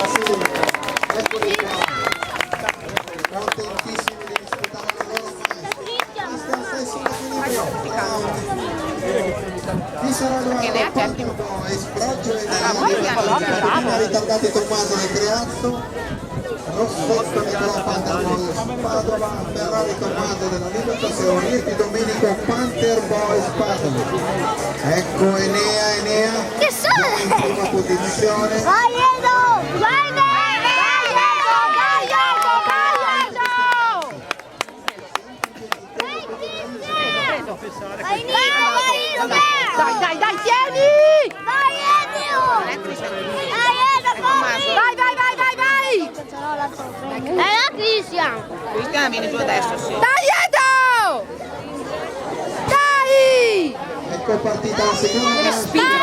Eccoli qua, contentissimi di disputare la loro Chi saranno a Panther Boys, Broggio e Prima ritardati Tommaso De Creazzo, Rossotto Nicolò Panther Boys Padova, Ferrari Tommaso della Libertà e Rieti Domenico Panther Boys Padova. Ecco Enea Che sono? in prima posizione. Vai Edo! Vai Edo! Dai, tieni! Vai Edo! Vai! È la Cristian! Cristian vieni giù adesso, sì. Dai Edo! Dai! Ecco partita la seconda. Deve spingere.